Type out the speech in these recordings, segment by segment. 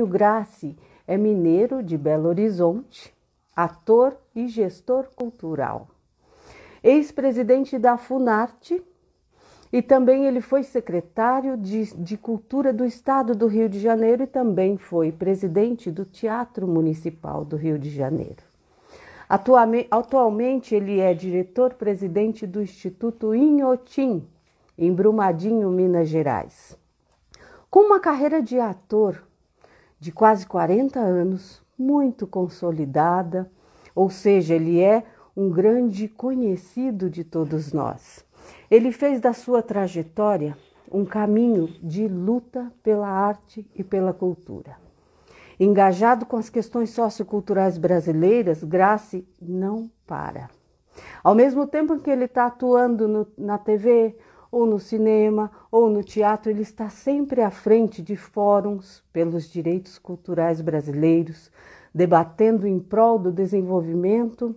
Grassi é mineiro de Belo Horizonte, ator e gestor cultural. Ex-presidente da Funarte e também ele foi secretário de Cultura do Estado do Rio de Janeiro e também foi presidente do Teatro Municipal do Rio de Janeiro. Atualmente ele é diretor-presidente do Instituto Inhotim, em Brumadinho, Minas Gerais. Com uma carreira de ator de quase 40 anos, muito consolidada, ou seja, ele é um grande conhecido de todos nós. Ele fez da sua trajetória um caminho de luta pela arte e pela cultura. Engajado com as questões socioculturais brasileiras, Grassi não para. Ao mesmo tempo que ele está atuando na TV, ou no cinema, ou no teatro, ele está sempre à frente de fóruns pelos direitos culturais brasileiros, debatendo em prol do desenvolvimento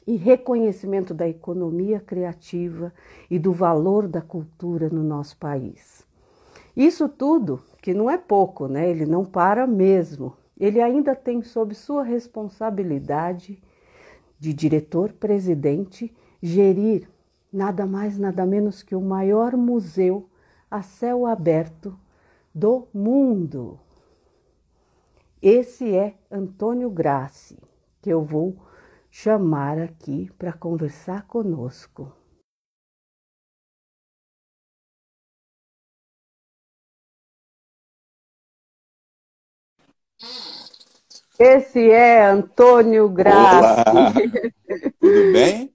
e reconhecimento da economia criativa e do valor da cultura no nosso país. Isso tudo, que não é pouco, né? Ele não para mesmo. Ele ainda tem sob sua responsabilidade de diretor-presidente gerir nada mais, nada menos que o maior museu a céu aberto do mundo. Esse é Antônio Grassi, que eu vou chamar aqui para conversar conosco. Esse é Antônio Grassi. Olá, tudo bem?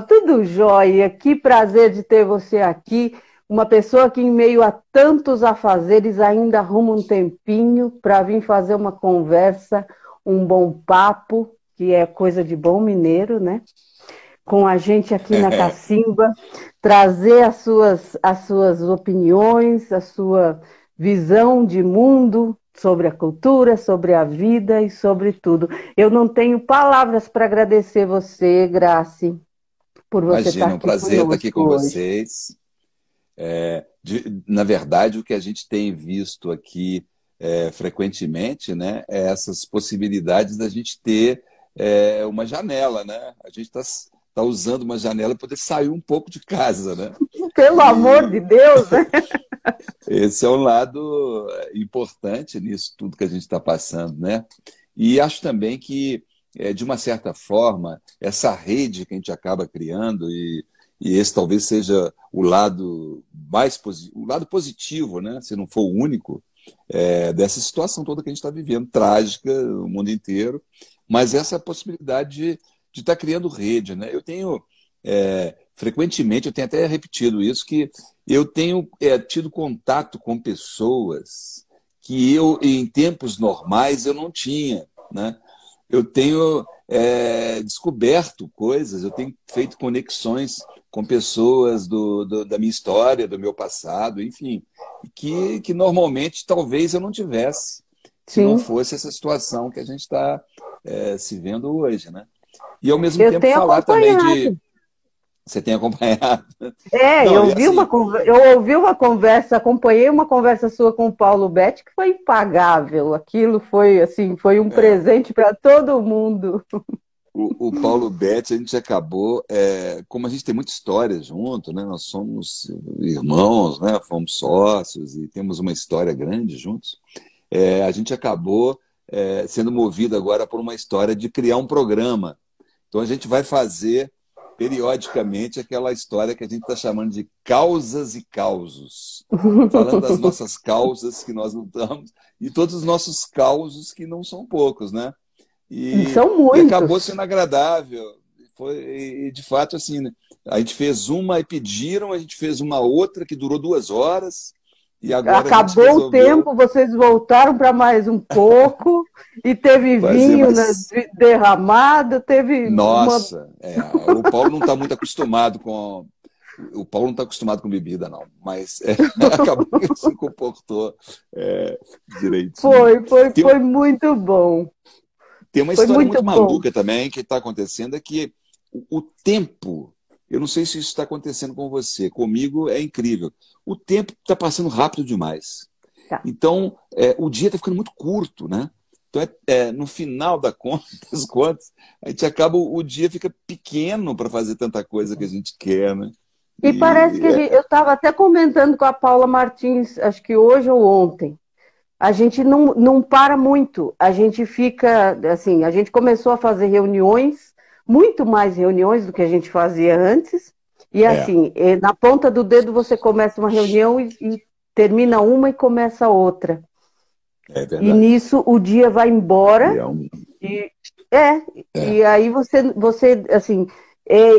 Tudo jóia, que prazer de ter você aqui, uma pessoa que em meio a tantos afazeres ainda arruma um tempinho para vir fazer uma conversa, um bom papo, que é coisa de bom mineiro, né? Com a gente aqui na Cacimba, trazer as suas opiniões, a sua visão de mundo sobre a cultura, sobre a vida e sobre tudo. Eu não tenho palavras para agradecer você, Grassi, por você estar Imagina, é um aqui prazer estar aqui conosco com hoje. vocês. Na verdade, o que a gente tem visto aqui frequentemente, né, é essas possibilidades da gente ter uma janela, né? A gente tá usando uma janela para poder sair um pouco de casa, né? Pelo amor de E Deus, né? esse é um lado importante nisso tudo que a gente está passando, né? E acho também que, de uma certa forma, essa rede que a gente acaba criando, e esse talvez seja o lado o lado positivo, né? Se não for o único, dessa situação toda que a gente está vivendo, trágica, o mundo inteiro, mas essa possibilidade de estar criando rede, né? Eu tenho, frequentemente, eu tenho até repetido isso, que eu tenho tido contato com pessoas que eu, em tempos normais, eu não tinha, né? Eu tenho descoberto coisas, eu tenho feito conexões com pessoas da minha história, do meu passado, enfim, que normalmente talvez eu não tivesse, se não Sim, fosse essa situação que a gente está se vendo hoje, né? E ao mesmo eu tempo tenho falar também de... acompanhado. Você tem acompanhado? Eu Não, e ouvi uma, assim, eu ouvi uma conversa, acompanhei uma conversa sua com o Paulo Betti que foi impagável. Aquilo foi assim, foi um é, presente para todo mundo. o Paulo Betti, a gente acabou, como a gente tem muita história junto, né? Nós somos irmãos, né? Fomos sócios e temos uma história grande juntos. A gente acabou sendo movido agora por uma história de criar um programa. Então a gente vai fazer periodicamente aquela história que a gente está chamando de causas e causos, falando das nossas causas que nós lutamos e todos os nossos causos que não são poucos, né? São E acabou muitos. sendo agradável. E de fato, assim, né? A gente fez uma e pediram, a gente fez uma outra que durou 2 horas, e agora a gente Acabou o resolveu tempo, vocês voltaram para mais um pouco, e teve fazer vinho, né, mais. derramado, teve uma. Nossa, o Paulo não está muito acostumado com. O Paulo não está acostumado com bebida, não, mas acabou que ele se comportou direitinho. Tem, Foi muito bom. tem uma Foi história muito muito bom. maluca também que está acontecendo, é que o tempo, eu não sei se isso está acontecendo com você, comigo é incrível. O tempo está passando rápido demais. Tá. Então, o dia está ficando muito curto, né? Então, no final das contas, a gente acaba, o dia fica pequeno para fazer tanta coisa que a gente quer, né? E parece que eu estava até comentando com a Paula Martins, acho que hoje ou ontem, a gente não para muito, a gente fica, assim, a gente começou a fazer reuniões, muito mais reuniões do que a gente fazia antes, e assim, na ponta do dedo você começa uma reunião e termina uma e começa outra. É verdade. E nisso o dia vai embora, e aí você assim,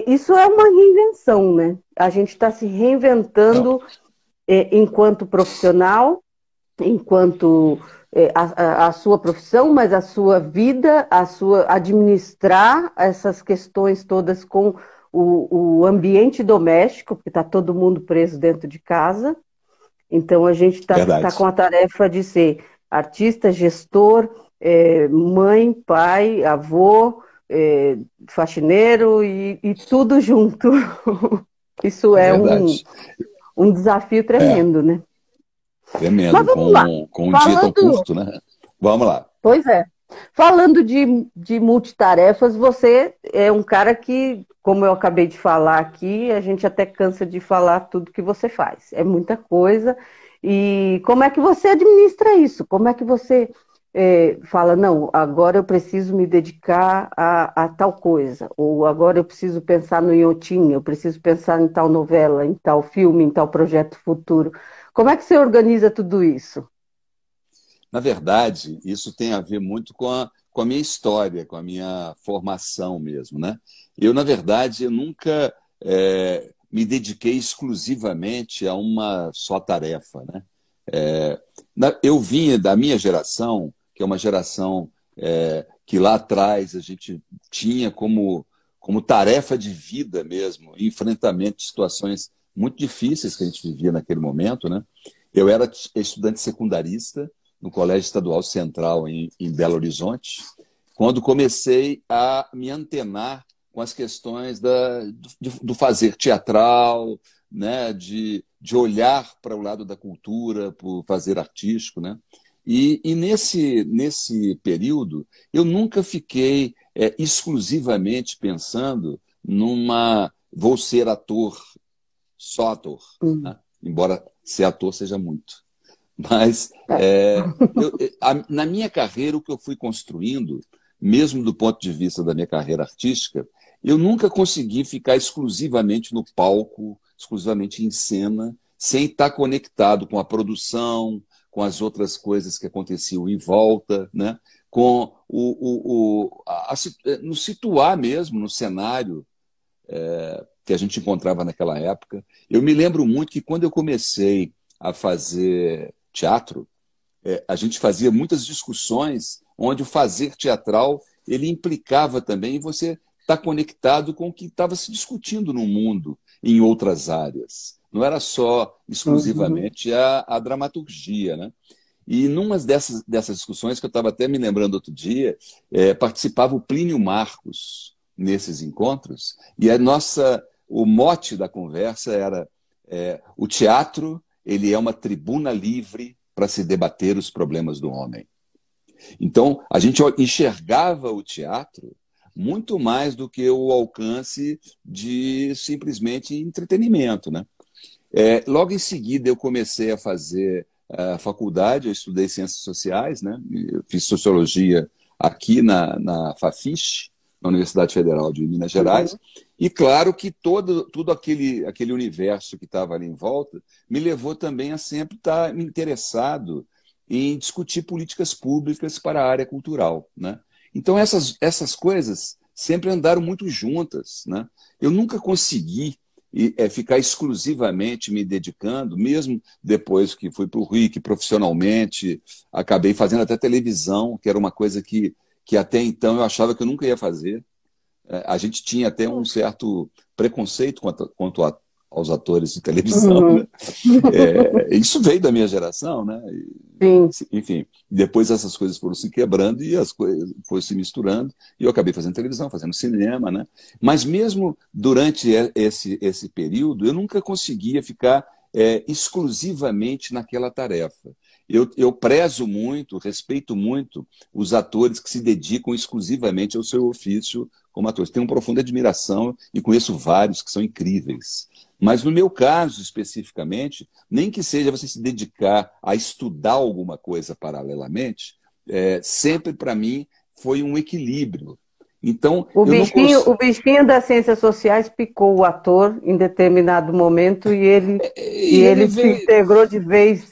isso é uma reinvenção, né? A gente está se reinventando enquanto profissional, enquanto a sua profissão, mas a sua vida, administrar essas questões todas com o ambiente doméstico, porque está todo mundo preso dentro de casa. Então a gente está com a tarefa de ser artista, gestor, mãe, pai, avô, faxineiro e tudo junto. Isso é um desafio tremendo, né? Tremendo, mas vamos lá. Com um dia tão curto, né? Vamos lá. Pois é. Falando de multitarefas, você é um cara que, como eu acabei de falar aqui, a gente até cansa de falar tudo que você faz. É muita coisa. E como é que você administra isso? Como é que você fala, não, agora eu preciso me dedicar a tal coisa, ou agora eu preciso pensar no Inhotim, eu preciso pensar em tal novela, em tal filme, em tal projeto futuro. Como é que você organiza tudo isso? Na verdade, isso tem a ver muito com a minha história, com a minha formação mesmo, né? Na verdade, eu nunca me dediquei exclusivamente a uma só tarefa, né? Eu vinha da minha geração, que é uma geração que lá atrás a gente tinha como tarefa de vida mesmo, enfrentamento de situações muito difíceis que a gente vivia naquele momento, né? Eu era estudante secundarista no Colégio Estadual Central em Belo Horizonte, quando comecei a me antenar com as questões do fazer teatral, né? de olhar para o lado da cultura, para o fazer artístico, né? E nesse período, eu nunca fiquei exclusivamente pensando vou ser ator, só ator, né? Embora ser ator seja muito. Mas na minha carreira, o que eu fui construindo, mesmo do ponto de vista da minha carreira artística, eu nunca consegui ficar exclusivamente no palco, exclusivamente em cena, sem estar conectado com a produção, com as outras coisas que aconteciam em volta, né? Com nos situar mesmo no cenário que a gente encontrava naquela época. Eu me lembro muito que quando eu comecei a fazer teatro, a gente fazia muitas discussões onde o fazer teatral ele implicava também você estar conectado com o que estava se discutindo no mundo em outras áreas. Não era só exclusivamente a dramaturgia, né? E numa dessas discussões, que eu estava até me lembrando outro dia, participava o Plínio Marcos nesses encontros, e o mote da conversa era o teatro ele é uma tribuna livre para se debater os problemas do homem. Então, a gente enxergava o teatro muito mais do que o alcance de simplesmente entretenimento, né? Logo em seguida, eu comecei a fazer a faculdade, eu estudei Ciências Sociais, né? Eu fiz Sociologia aqui na FAFISH, na Universidade Federal de Minas Gerais, e claro que todo aquele universo que estava ali em volta me levou também a sempre estar me interessado em discutir políticas públicas para a área cultural, né? Então essas coisas sempre andaram muito juntas, né? Eu nunca consegui ficar exclusivamente me dedicando, mesmo depois que fui para o Rio, que profissionalmente acabei fazendo até televisão, que era uma coisa que até então eu achava que eu nunca ia fazer. A gente tinha até um certo preconceito quanto aos atores de televisão. Né? Isso veio da minha geração, né? Sim. Enfim, depois essas coisas foram se quebrando e as coisas foram se misturando, e eu acabei fazendo televisão, fazendo cinema, né? Mas mesmo durante esse período, eu nunca conseguia ficar exclusivamente naquela tarefa. eu prezo muito, respeito muito os atores que se dedicam exclusivamente ao seu ofício como atores. Tenho uma profunda admiração e conheço vários que são incríveis. Mas no meu caso, especificamente, nem que seja você se dedicar a estudar alguma coisa paralelamente, sempre para mim foi um equilíbrio. Então, eu não O bichinho das ciências sociais picou o ator em determinado momento e e ele ele se veio, integrou de vez.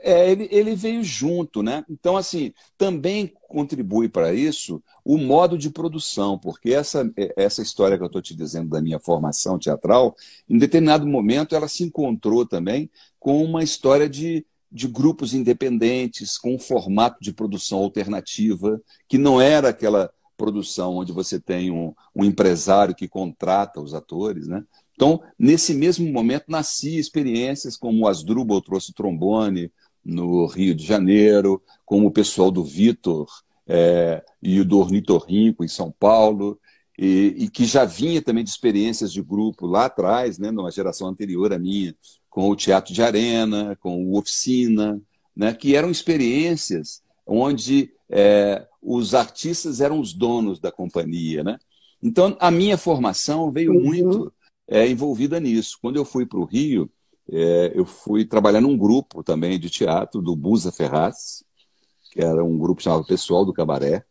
ele veio junto, né? Então, assim, também contribui para isso o modo de produção, porque essa história que eu estou te dizendo da minha formação teatral, em determinado momento ela se encontrou também com uma história de grupos independentes, com um formato de produção alternativa, que não era aquela produção onde você tem um empresário que contrata os atores, né? Então, nesse mesmo momento, nasci experiências como o Asdrubal trouxe trombone no Rio de Janeiro, como o pessoal do Vitor e o do Ornitorrinco em São Paulo, e que já vinha também de experiências de grupo lá atrás, né, numa geração anterior à minha, com o Teatro de Arena, com o Oficina, né, que eram experiências onde os artistas eram os donos da companhia, né? Então, a minha formação veio Uhum. muito envolvida nisso. Quando eu fui para o Rio, eu fui trabalhar num grupo também de teatro do Busa Ferraz, que era um grupo chamado Pessoal do Cabaré,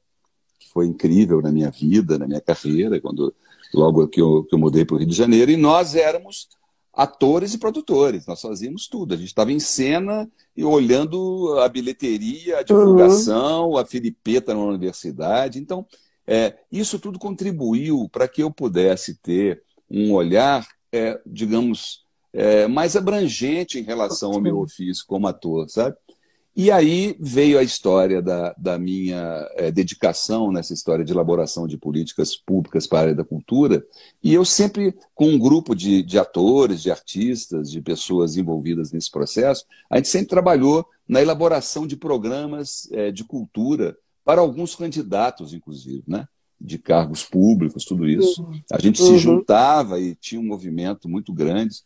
que foi incrível na minha vida, na minha carreira, logo que eu mudei para o Rio de Janeiro, e nós éramos atores e produtores, nós fazíamos tudo. A gente estava em cena e olhando a bilheteria, a Uhum. divulgação, a filipeta na universidade. Então, isso tudo contribuiu para que eu pudesse ter um olhar, digamos, mais abrangente em relação ao meu Sim. ofício como ator, sabe? E aí veio a história da minha dedicação nessa história de elaboração de políticas públicas para a área da cultura, e eu sempre, com um grupo de atores, de artistas, de pessoas envolvidas nesse processo, a gente sempre trabalhou na elaboração de programas de cultura para alguns candidatos, inclusive, né? De cargos públicos, tudo isso. Uhum. A gente se Uhum. juntava e tinha um movimento muito grande.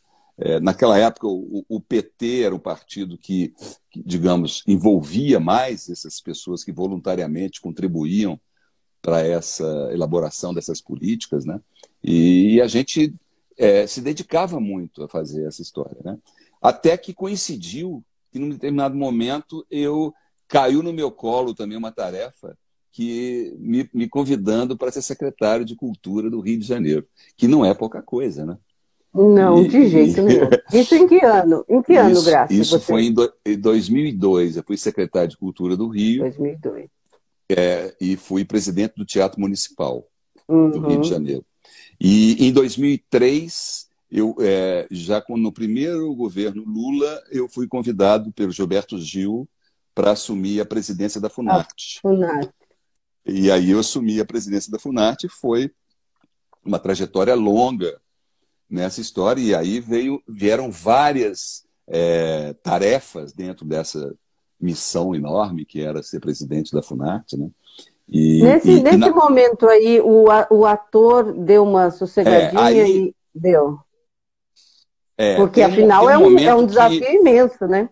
Naquela época, o PT era um partido que, digamos, envolvia mais essas pessoas que voluntariamente contribuíam para essa elaboração dessas políticas, né? E a gente se dedicava muito a fazer essa história, né? Até que coincidiu que, num determinado momento, caiu no meu colo também uma tarefa que me convidando para ser secretário de Cultura do Rio de Janeiro, que não é pouca coisa, né? Não, de E, jeito nenhum. Isso em que ano? Em que ano, Graça, isso foi você? em 2002. Eu fui secretário de Cultura do Rio 2002. e fui presidente do Teatro Municipal do Rio de Uhum. Janeiro. E em 2003, no primeiro governo Lula, eu fui convidado pelo Gilberto Gil para assumir a presidência da A Funarte. FUNAC. E aí eu assumi a presidência da Funarte, foi uma trajetória longa nessa história, e aí vieram várias tarefas dentro dessa missão enorme que era ser presidente da Funarte, né? Nesse momento aí, o ator deu uma sossegadinha aí e deu. Porque, tem afinal, um é um momento desafio que imenso, né?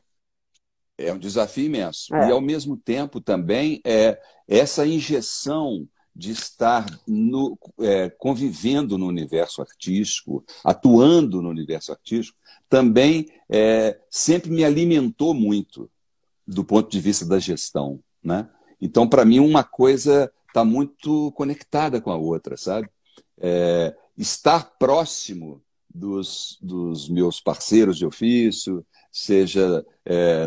é um desafio imenso. E, É. ao mesmo tempo, também essa injeção de estar convivendo no universo artístico, atuando no universo artístico, também sempre me alimentou muito do ponto de vista da gestão, né? Então, para mim, uma coisa está muito conectada com a outra, sabe? Estar próximo dos meus parceiros de ofício, seja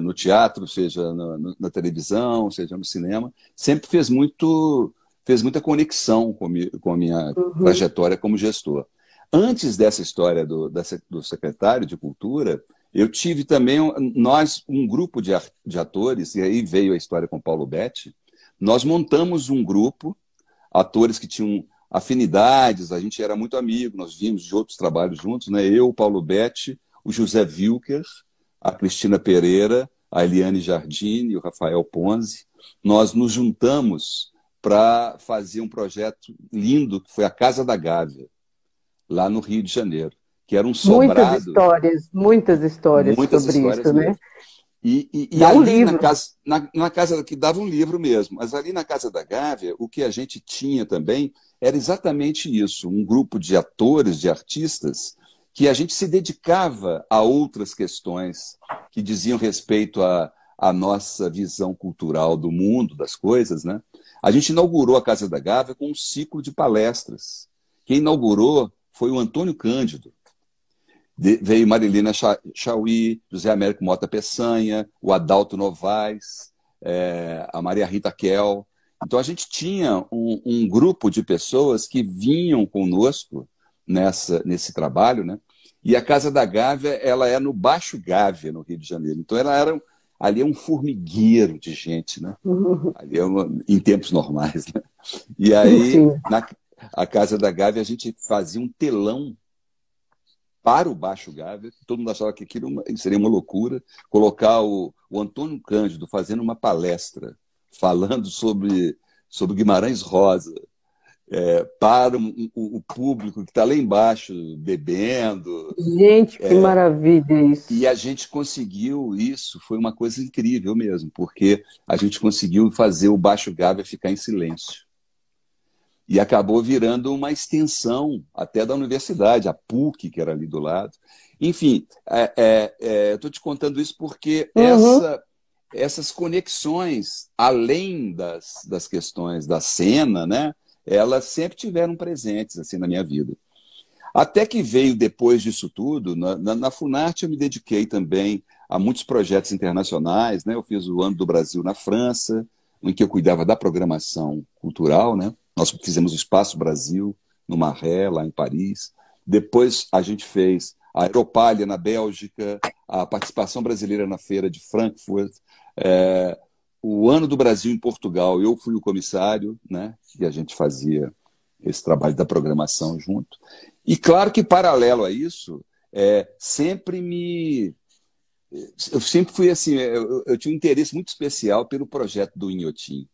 no teatro, seja na televisão, seja no cinema, sempre fez muita conexão com a minha Uhum. trajetória como gestor. Antes dessa história do secretário de Cultura, eu tive também, um grupo de atores, e aí veio a história com Paulo Betti, nós montamos um grupo, atores que tinham afinidades, a gente era muito amigo, nós vimos de outros trabalhos juntos, né? Eu, o Paulo Betti, o José Wilker, a Cristina Pereira, a Eliane Jardim e o Rafael Ponzi. Nós nos juntamos para fazer um projeto lindo, que foi a Casa da Gávea, lá no Rio de Janeiro, que era um sobrado, Muitas histórias muitas sobre histórias isso, né? mesmo. Dá um ali livro. na casa que dava um livro mesmo, mas ali na Casa da Gávea, o que a gente tinha também era exatamente isso, um grupo de atores, de artistas, que a gente se dedicava a outras questões que diziam respeito à nossa visão cultural do mundo, das coisas, né? A gente inaugurou a Casa da Gávea com um ciclo de palestras. Quem inaugurou foi o Antônio Cândido. Veio Marilina Chauí, José Américo Mota Peçanha, o Adalto Novaes, a Maria Rita Kel. Então a gente tinha um grupo de pessoas que vinham conosco nesse trabalho, né? E a Casa da Gávea, ela é no Baixo Gávea, no Rio de Janeiro. Então ali é um formigueiro de gente, né? Ali em tempos normais, né? E aí, Sim. a Casa da Gávea, a gente fazia um telão para o Baixo Gávea, todo mundo achava que aquilo seria uma loucura, colocar o Antônio Cândido fazendo uma palestra, falando sobre Guimarães Rosa, para o público que está lá embaixo bebendo. Gente, que maravilha E isso. a gente conseguiu isso, foi uma coisa incrível mesmo, porque a gente conseguiu fazer o Baixo Gávea ficar em silêncio. E acabou virando uma extensão até da universidade, a PUC, que era ali do lado. Enfim, eu estou te contando isso porque Uhum. essas conexões, além das questões da cena, né, elas sempre tiveram presentes assim, na minha vida. Até que veio, depois disso tudo, na Funarte eu me dediquei também a muitos projetos internacionais, né? Eu fiz o Ano do Brasil na França, em que eu cuidava da programação cultural, né? Nós fizemos o Espaço Brasil, no Marais, lá em Paris. Depois a gente fez a Europália, na Bélgica, a participação brasileira na Feira de Frankfurt, é, o Ano do Brasil em Portugal. Eu fui o comissário, né? E a gente fazia esse trabalho da programação junto. E claro que, paralelo a isso, eu sempre fui assim, eu tinha um interesse muito especial pelo projeto do Inhotim,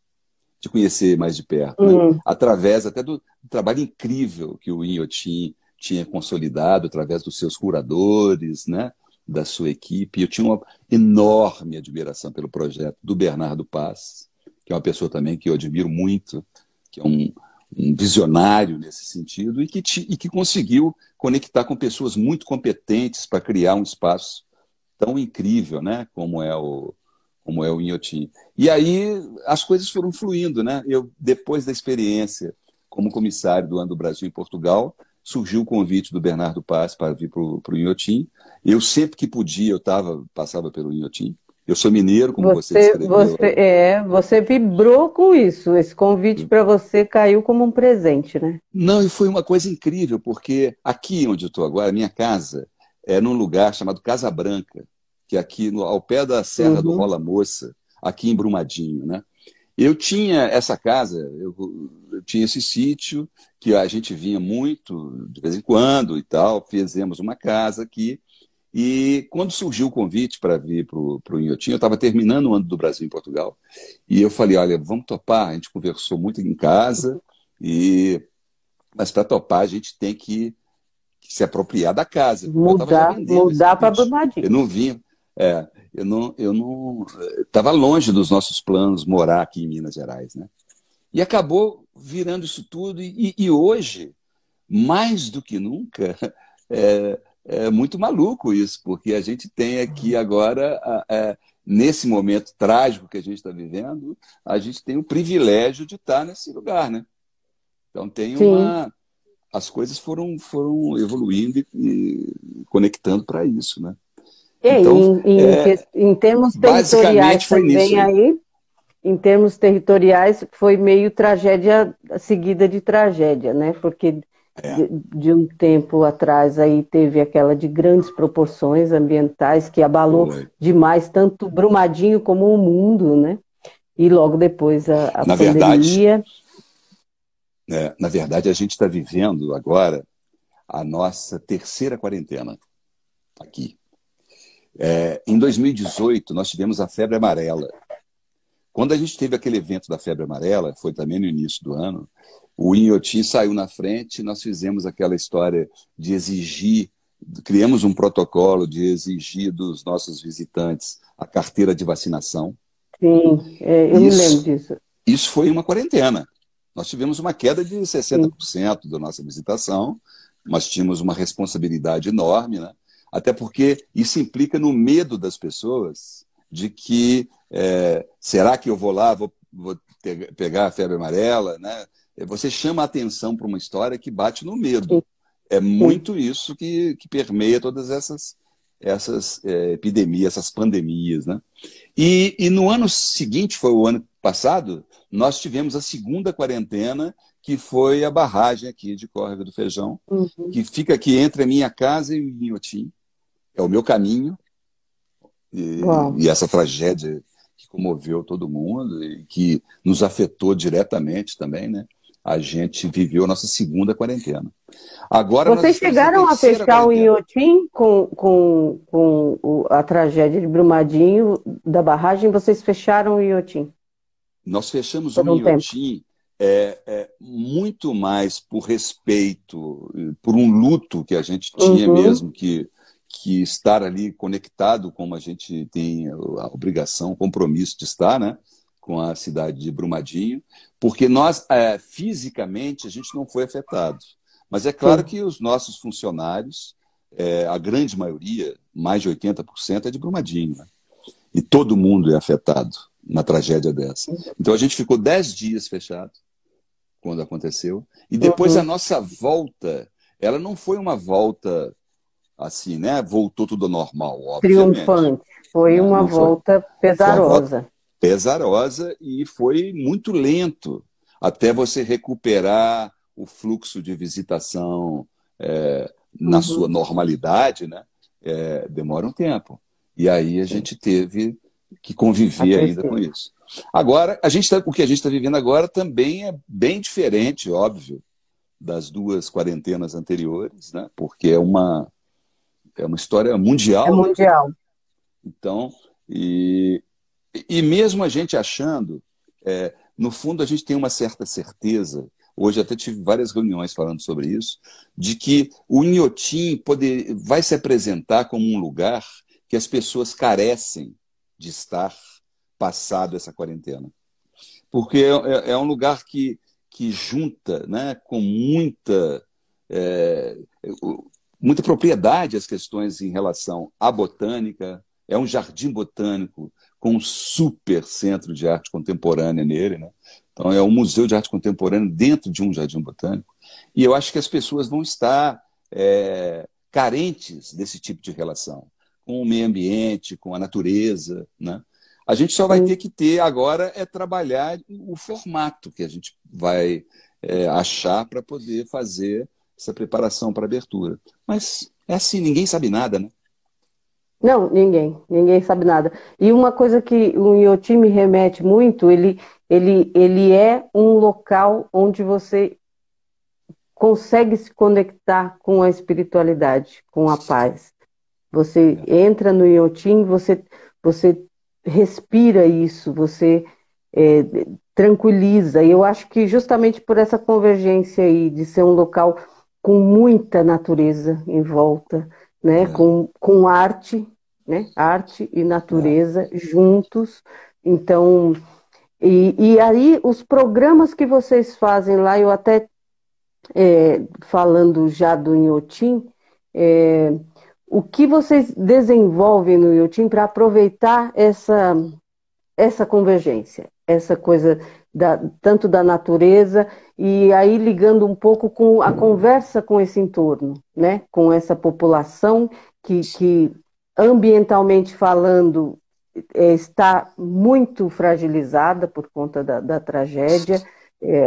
de conhecer mais de perto, né? Hum. Através até do trabalho incrível que o Inhotim tinha consolidado, através dos seus curadores, né? Da sua equipe. Eu tinha uma enorme admiração pelo projeto do Bernardo Paz, que é uma pessoa também que eu admiro muito, que é um visionário nesse sentido e que conseguiu conectar com pessoas muito competentes para criar um espaço tão incrível, né, como é o Inhotim. E aí as coisas foram fluindo, né? Eu, depois da experiência como comissário do Ano do Brasil em Portugal, surgiu o convite do Bernardo Paz para vir para o Inhotim. Eu sempre que podia, passava pelo Inhotim. Eu sou mineiro, como você descreveu aí. Você vibrou com isso. Esse convite para você caiu como um presente, né? Não, e foi uma coisa incrível, porque aqui onde eu estou agora, a minha casa, é num lugar chamado Casa Branca, que é aqui ao pé da Serra do Uhum. Rola Moça, aqui em Brumadinho, né? Eu tinha essa casa, eu tinha esse sítio que a gente vinha muito de vez em quando e tal, fizemos uma casa aqui. E quando surgiu o convite para vir para o Inhotim, eu estava terminando o Ano do Brasil em Portugal. E eu falei, olha, vamos topar. A gente conversou muito em casa, mas para topar a gente tem que se apropriar da casa, porque eu estava já vendendo esse Mudar para sítio. Eu Brumadinho. não vinha, eu não estava longe dos nossos planos morar aqui em Minas Gerais, né? E acabou virando isso tudo. E hoje, mais do que nunca, é muito maluco isso, porque a gente tem aqui agora, nesse momento trágico que a gente está vivendo, a gente tem o privilégio de estar nesse lugar, né? Então Sim. as coisas foram evoluindo e conectando para isso, né? E Então, em termos territoriais basicamente foi nisso também aí. aí, em termos territoriais, foi meio tragédia seguida de tragédia, né? Porque É, de um tempo atrás aí teve aquela de grandes proporções ambientais que abalou foi. demais tanto Brumadinho como o mundo, né? E logo depois a Na verdade, pandemia. na verdade, a gente está vivendo agora a nossa terceira quarentena aqui. Em 2018, nós tivemos a febre amarela. Quando a gente teve aquele evento da febre amarela, foi também no início do ano, o Inhotim saiu na frente, nós fizemos aquela história de exigir criamos um protocolo de exigir dos nossos visitantes a carteira de vacinação. Sim, eu me lembro disso. Isso foi uma quarentena. Nós tivemos uma queda de Sim. 60% da nossa visitação, mas tínhamos uma responsabilidade enorme, né? Até porque isso implica no medo das pessoas de que será que eu vou lá, vou pegar a febre amarela, né? Você chama a atenção para uma história que bate no medo. Sim. É Sim. muito isso que permeia todas essas epidemias, essas pandemias, né? E no ano seguinte, foi o ano passado, nós tivemos a segunda quarentena, que foi a barragem aqui de Córrego do Feijão, Uhum. que fica aqui entre a minha casa e o Inhotim. É o meu caminho. Uau. E essa tragédia que comoveu todo mundo e que nos afetou diretamente também, né? A gente viveu a nossa segunda quarentena. Agora nós Vocês estamos na chegaram a terceira fechar o quarentena. Inhotim com a tragédia de Brumadinho da barragem? Vocês fecharam o Inhotim Nós fechamos por o um tempo? Inhotim muito mais por respeito, por um luto que a gente tinha Uhum. mesmo que estar ali conectado, como a gente tem a obrigação, o compromisso de estar, né, com a cidade de Brumadinho, porque nós, fisicamente, a gente não foi afetado. Mas é claro Sim. que os nossos funcionários, a grande maioria, mais de 80%, é de Brumadinho, né? E todo mundo é afetado na tragédia dessa. Então a gente ficou 10 dias fechado quando aconteceu. E depois a Uhum. nossa volta, ela não foi uma volta assim, né? Voltou tudo ao normal, obviamente. Triunfante. Foi Né? uma Não foi. volta Foi uma volta pesarosa. pesarosa e foi muito lento até você recuperar o fluxo de visitação na sua Uhum. normalidade, né? Demora um tempo. E aí a Sim. gente teve que A conviver ainda com tristeza. isso. Agora, o que a gente está vivendo agora também é bem diferente, óbvio, das duas quarentenas anteriores, né? Porque é uma história É mundial, né? mundial. Então, e mesmo a gente achando, no fundo a gente tem uma certa certeza, hoje até tive várias reuniões falando sobre isso, de que o Inhotim vai se apresentar como um lugar que as pessoas carecem de estar passado essa quarentena. Porque é um lugar que junta, né, com é, muita propriedade as questões em relação à botânica. É um jardim botânico com um super centro de arte contemporânea nele, né? Então é um museu de arte contemporânea dentro de um jardim botânico. E eu acho que as pessoas vão estar carentes desse tipo de relação com o meio ambiente, com a natureza, né? A gente só vai Sim. ter que trabalhar o formato que a gente vai achar para poder fazer essa preparação para a abertura. Mas é assim, ninguém sabe nada, né? Não, ninguém sabe nada. E uma coisa que o Inhotim me remete muito, ele é um local onde você consegue se conectar com a espiritualidade, com a paz. Você É, entra no Inhotim, você respira isso, você é, tranquiliza. E eu acho que justamente por essa convergência aí, de ser um local com muita natureza em volta, né? é, Com arte, né? Arte e é. natureza juntos. Então, e aí os programas que vocês fazem lá, eu até falando já do Inhotim, é, o que vocês desenvolvem no Inhotim para aproveitar essa convergência, essa coisa tanto da natureza e aí ligando um pouco com a conversa com esse entorno, né? Com essa população que ambientalmente falando está muito fragilizada por conta da tragédia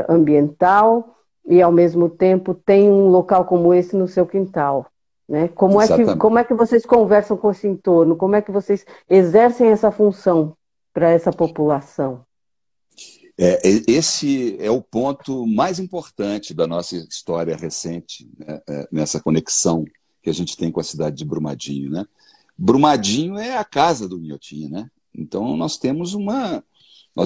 ambiental e ao mesmo tempo tem um local como esse no seu quintal. Né? Exatamente. Como é que vocês conversam com esse entorno? Como é que vocês exercem essa função para essa população? Esse é o ponto mais importante da nossa história recente, né, nessa conexão que a gente tem com a cidade de Brumadinho, né? Brumadinho é a casa do Inhotim, né? Então nós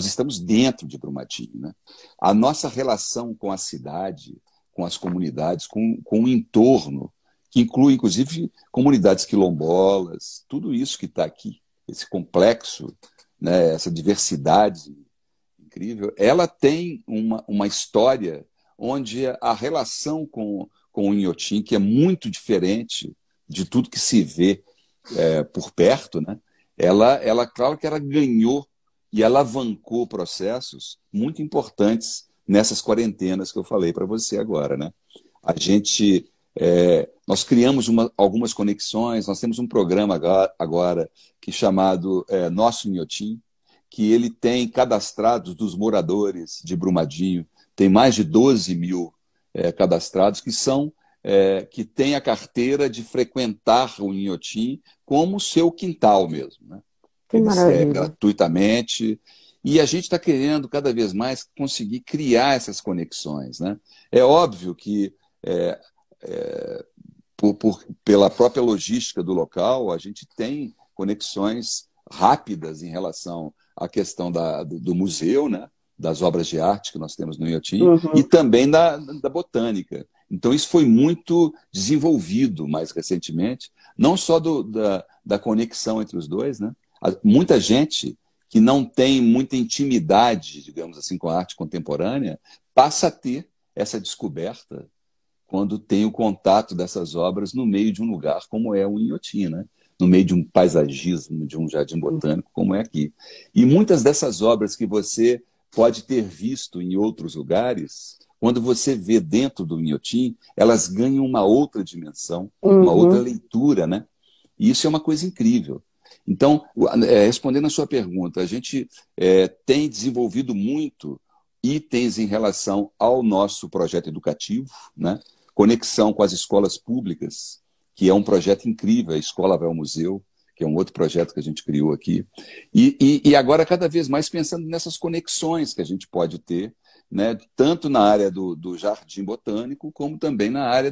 estamos dentro de Brumadinho, né? A nossa relação com a cidade, com as comunidades, com o entorno que inclui, inclusive, comunidades quilombolas, tudo isso que está aqui, esse complexo, né, essa diversidade incrível, ela tem uma história onde a relação com o Inhotim, que é muito diferente de tudo que se vê por perto, né, claro que ela ganhou e alavancou processos muito importantes nessas quarentenas que eu falei para você agora, né? Nós criamos algumas conexões, nós temos um programa agora que é chamado Nosso Inhotim, que ele tem cadastrados dos moradores de Brumadinho, tem mais de 12 mil cadastrados que têm a carteira de frequentar o Inhotim como seu quintal mesmo, né? Que maravilha. Gratuitamente. E a gente está querendo cada vez mais conseguir criar essas conexões, né? É óbvio que pela própria logística do local, a gente tem conexões rápidas em relação à questão do museu, né? Das obras de arte que nós temos no Inhotim, e também da botânica. Então, isso foi muito desenvolvido mais recentemente, não só da conexão entre os dois, né? Muita gente que não tem muita intimidade, digamos assim, com a arte contemporânea, passa a ter essa descoberta quando tem o contato dessas obras no meio de um lugar como é o Inhotim, né? No meio de um paisagismo, de um jardim botânico como é aqui. E muitas dessas obras que você pode ter visto em outros lugares, quando você vê dentro do Inhotim, elas ganham uma outra dimensão, uma outra leitura, né? E isso é uma coisa incrível. Então, respondendo a sua pergunta, a gente tem desenvolvido muito itens em relação ao nosso projeto educativo, né? Conexão com as escolas públicas, que é um projeto incrível, a Escola Vai ao Museu, que é um outro projeto que a gente criou aqui. E agora, cada vez mais, pensando nessas conexões que a gente pode ter, né? Tanto na área do jardim botânico, como também na área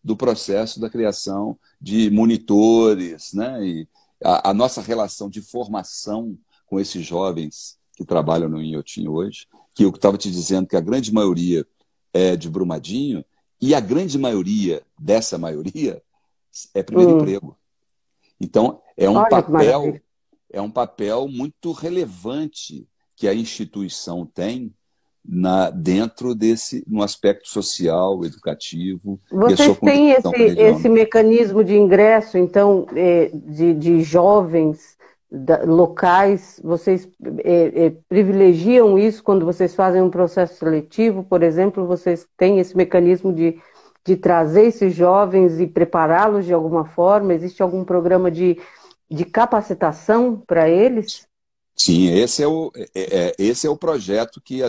do processo da criação de monitores, né? E a nossa relação de formação com esses jovens que trabalham no Inhotim hoje, que eu estava te dizendo que a grande maioria é de Brumadinho, e a grande maioria dessa maioria é primeiro emprego. Então, é um papel muito relevante que a instituição tem dentro no aspecto social, educativo. Vocês têm esse mecanismo de ingresso, então, de jovens locais, vocês privilegiam isso quando vocês fazem um processo seletivo, por exemplo, vocês têm esse mecanismo de trazer esses jovens e prepará-los de alguma forma? Existe algum programa de capacitação para eles? Sim, esse é o projeto que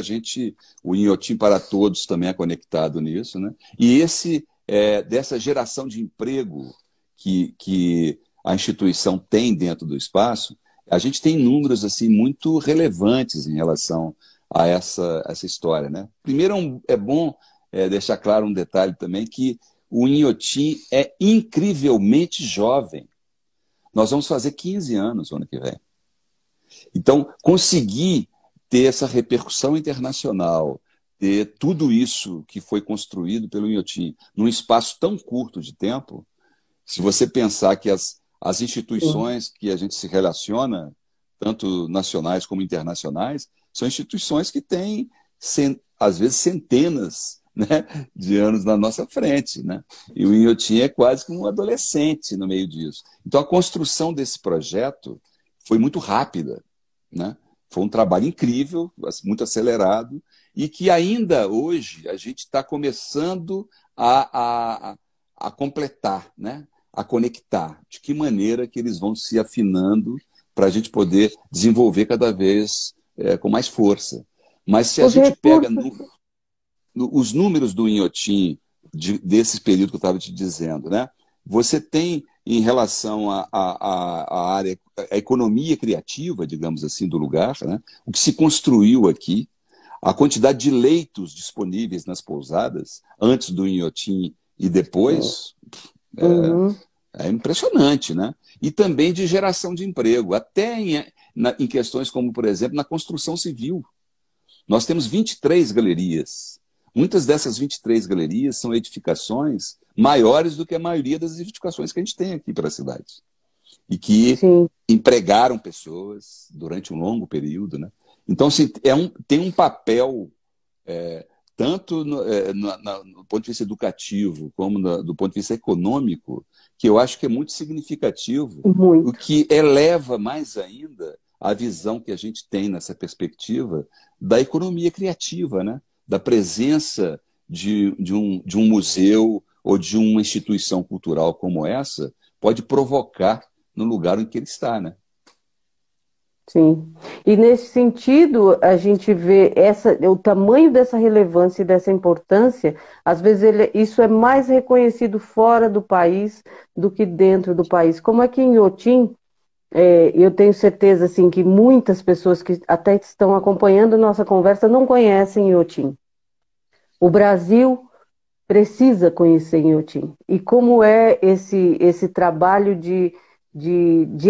o Inhotim para Todos também é conectado nisso, né? E dessa geração de emprego que a instituição tem dentro do espaço, a gente tem números assim muito relevantes em relação a essa história, né? Primeiro, é bom deixar claro um detalhe também, que o Inhotim é incrivelmente jovem. Nós vamos fazer 15 anos no ano que vem. Então, conseguir ter essa repercussão internacional, ter tudo isso que foi construído pelo Inhotim num espaço tão curto de tempo, se você pensar que as instituições que a gente se relaciona, tanto nacionais como internacionais, são instituições que têm, às vezes, centenas, né, de anos na nossa frente, né? E o Inhotim é quase que um adolescente no meio disso. Então, a construção desse projeto foi muito rápida, né? Foi um trabalho incrível, muito acelerado, e que ainda hoje a gente está começando a completar, né? A conectar. De que maneira que eles vão se afinando para a gente poder desenvolver cada vez com mais força. Mas se a gente pega os números do Inhotim, desse período que eu estava te dizendo, né? Você tem, em relação à área, a economia criativa, digamos assim, do lugar, né? O que se construiu aqui, a quantidade de leitos disponíveis nas pousadas, antes do Inhotim e depois, é impressionante, né? E também de geração de emprego, até em questões como, por exemplo, na construção civil. Nós temos 23 galerias. Muitas dessas 23 galerias são edificações maiores do que a maioria das edificações que a gente tem aqui para a cidade. E que Sim. empregaram pessoas durante um longo período, né? Então, assim, tem um papel, tanto no ponto de vista educativo, como do ponto de vista econômico, que eu acho que é muito significativo, o Muito. que eleva mais ainda a visão que a gente tem nessa perspectiva da economia criativa, né? Da presença de um museu ou de uma instituição cultural como essa, pode provocar no lugar em que ele está, né? Sim. E nesse sentido, a gente vê o tamanho dessa relevância e dessa importância, às vezes isso é mais reconhecido fora do país do que dentro do país. Como aqui em Inhotim, eu tenho certeza assim, que muitas pessoas que até estão acompanhando nossa conversa não conhecem Inhotim. O Brasil precisa conhecer Inhotim. E como é esse trabalho de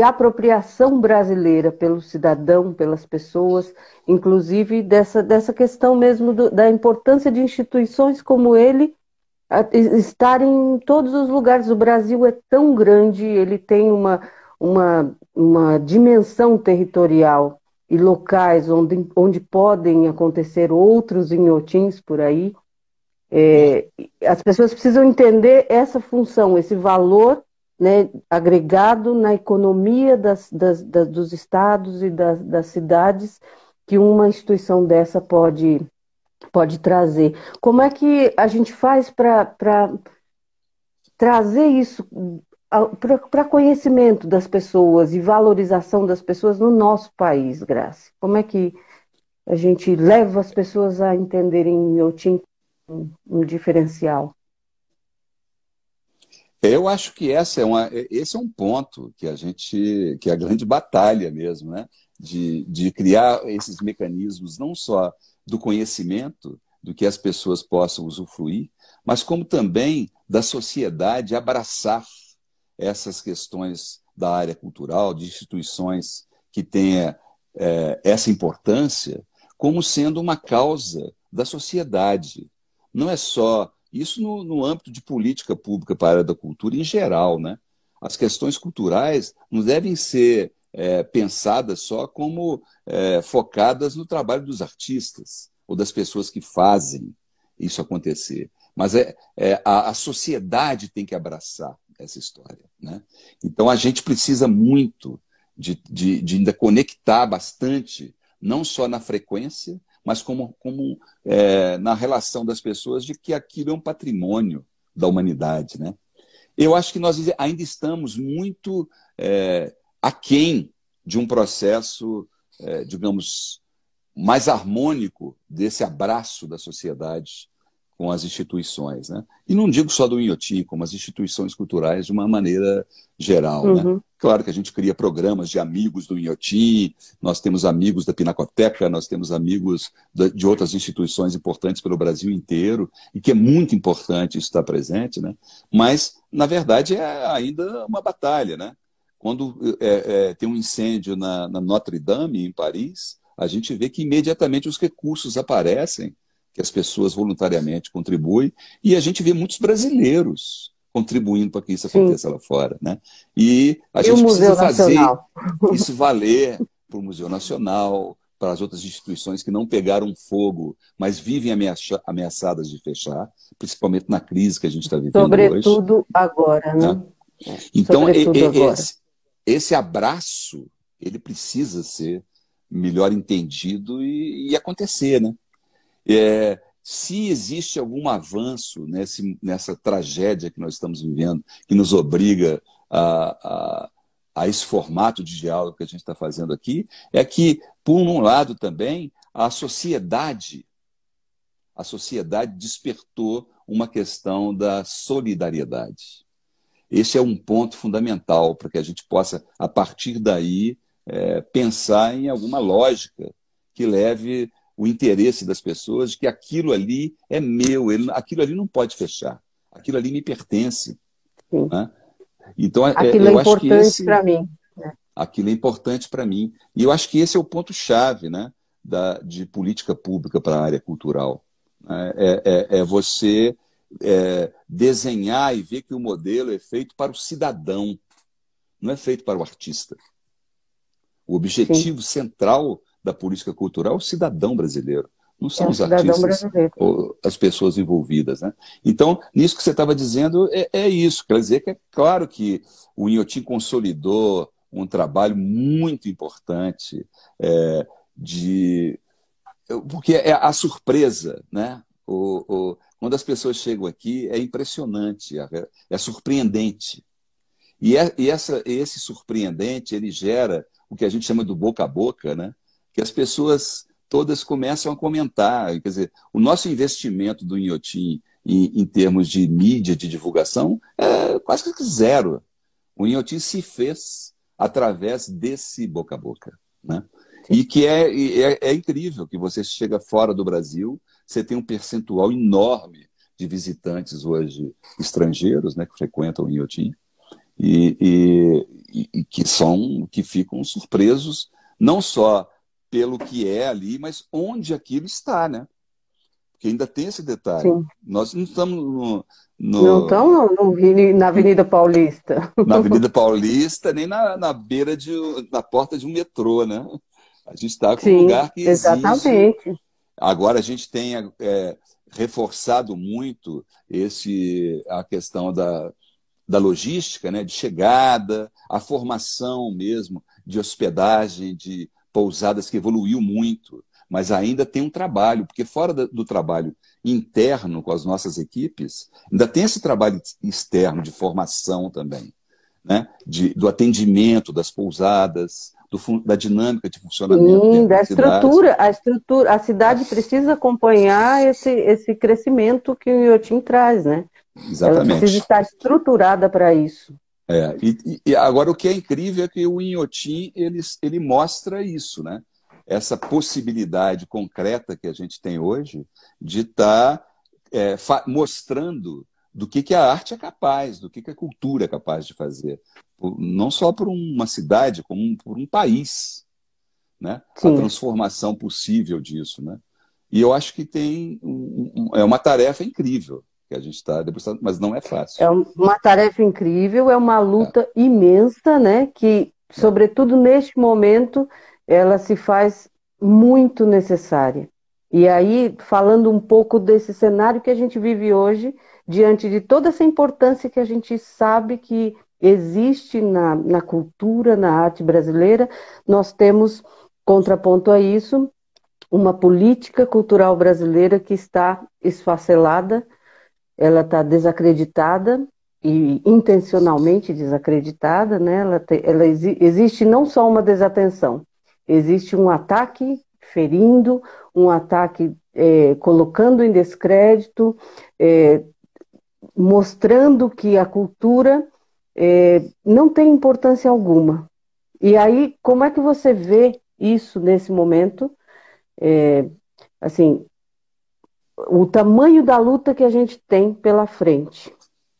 apropriação brasileira pelo cidadão, pelas pessoas, inclusive dessa questão mesmo da importância de instituições como ele estarem em todos os lugares. O Brasil é tão grande, ele tem uma dimensão territorial e locais onde podem acontecer outros inhotins por aí. As pessoas precisam entender essa função, esse valor, né, agregado na economia dos estados e das cidades que uma instituição dessa pode trazer. Como é que a gente faz para trazer isso para conhecimento das pessoas e valorização das pessoas no nosso país, Grace? Como é que a gente leva as pessoas a entenderem Inhotim um diferencial? Eu acho que esse é um ponto que é a grande batalha mesmo, né? De criar esses mecanismos não só do conhecimento, do que as pessoas possam usufruir, mas como também da sociedade abraçar essas questões da área cultural, de instituições que tenha essa importância, como sendo uma causa da sociedade. Não é só isso no âmbito de política pública para a área da cultura em geral, né? As questões culturais não devem ser pensadas só como focadas no trabalho dos artistas ou das pessoas que fazem isso acontecer. Mas a sociedade tem que abraçar essa história, né? Então a gente precisa muito de ainda conectar bastante, não só na frequência, mas como na relação das pessoas de que aquilo é um patrimônio da humanidade, né? Eu acho que nós ainda estamos muito aquém de um processo, digamos, mais harmônico desse abraço da sociedade com as instituições, né? E não digo só do Inhotim, como as instituições culturais de uma maneira geral, né? Uhum. Claro que a gente cria programas de amigos do Inhotim, nós temos amigos da Pinacoteca, nós temos amigos de outras instituições importantes pelo Brasil inteiro, e que é muito importante isso estar presente, né? Mas, na verdade, é ainda uma batalha, né? Quando tem um incêndio na Notre Dame, em Paris, a gente vê que imediatamente os recursos aparecem, que as pessoas voluntariamente contribuem, e a gente vê muitos brasileiros contribuindo para que isso aconteça lá fora, né? E a E o gente precisa Museu fazer Nacional? isso valer para o Museu Nacional, para as outras instituições que não pegaram fogo, mas vivem ameaçadas de fechar, principalmente na crise que a gente está vivendo hoje, Sobretudo agora, né? né? Então, Sobretudo agora. esse abraço, ele precisa ser melhor entendido e acontecer, né? Se existe algum avanço nessa tragédia que nós estamos vivendo, que nos obriga a esse formato de diálogo que a gente está fazendo aqui, é que, por um lado também, a sociedade despertou uma questão da solidariedade. Esse é um ponto fundamental para que a gente possa, a partir daí, pensar em alguma lógica que leve o interesse das pessoas de que aquilo ali é meu, aquilo ali não pode fechar, aquilo ali me pertence, Sim. né? Então, Aquilo é eu acho que importante para mim. aquilo é importante para mim. E eu acho que esse é o ponto-chave, né, de política pública para a área cultural. É você desenhar e ver que o modelo é feito para o cidadão, não é feito para o artista. O Sim, objetivo central da política cultural é o cidadão brasileiro, não é são o os cidadão artistas brasileiro. ou as pessoas envolvidas, né? Então, nisso que você estava dizendo, é isso. Quer dizer que é claro que o Inhotim consolidou um trabalho muito importante de porque é a surpresa, né? Quando as pessoas chegam aqui, é impressionante, é surpreendente. Esse surpreendente, ele gera o que a gente chama do boca a boca, né? Que as pessoas todas começam a comentar. Quer dizer, o nosso investimento do Inhotim em termos de mídia, de divulgação, é quase que zero. O Inhotim se fez através desse boca a boca, né? Sim. E que é incrível que você chega fora do Brasil, você tem um percentual enorme de visitantes hoje estrangeiros, né, que frequentam o Inhotim e, que ficam surpresos não só pelo que é ali, mas onde aquilo está, né? Porque ainda tem esse detalhe. Sim. Nós não estamos Não estão na Avenida Paulista. na Avenida Paulista, nem na porta de um metrô, né? A gente está com um Sim, lugar que exige. exatamente. Agora a gente tem reforçado muito a questão da logística, né, de chegada, a formação mesmo de hospedagem, de pousadas que evoluiu muito, mas ainda tem um trabalho, porque fora do trabalho interno com as nossas equipes, ainda tem esse trabalho externo de formação também, né, do atendimento das pousadas, da dinâmica de funcionamento Sim, dentro da da cidade. estrutura, a cidade precisa acompanhar esse crescimento que o Iotim traz, né? Ela precisa Exatamente. estar estruturada para isso. E agora o que é incrível é que o Inhotim ele mostra isso, né? Essa possibilidade concreta que a gente tem hoje de estar mostrando do que a arte é capaz, do que a cultura é capaz de fazer. Não só por uma cidade, como por um país, né? A Sim, transformação possível disso, né? E eu acho que é uma tarefa incrível que a gente está debruçando, mas não é é fácil. uma tarefa incrível, é uma É, luta imensa, né? Que, é. sobretudo neste momento, ela se faz muito necessária. E aí, falando um pouco desse cenário que a gente vive hoje, diante de toda essa importância que a gente sabe que existe na cultura, na arte brasileira, nós temos, contraponto a isso, uma política cultural brasileira que está esfacelada, ela está desacreditada e intencionalmente desacreditada, né? Existe não só uma desatenção, existe um ataque ferindo, um ataque colocando em descrédito, é, mostrando que a cultura não tem importância alguma. E aí, como é que você vê isso nesse momento? Assim, o tamanho da luta que a gente tem pela frente.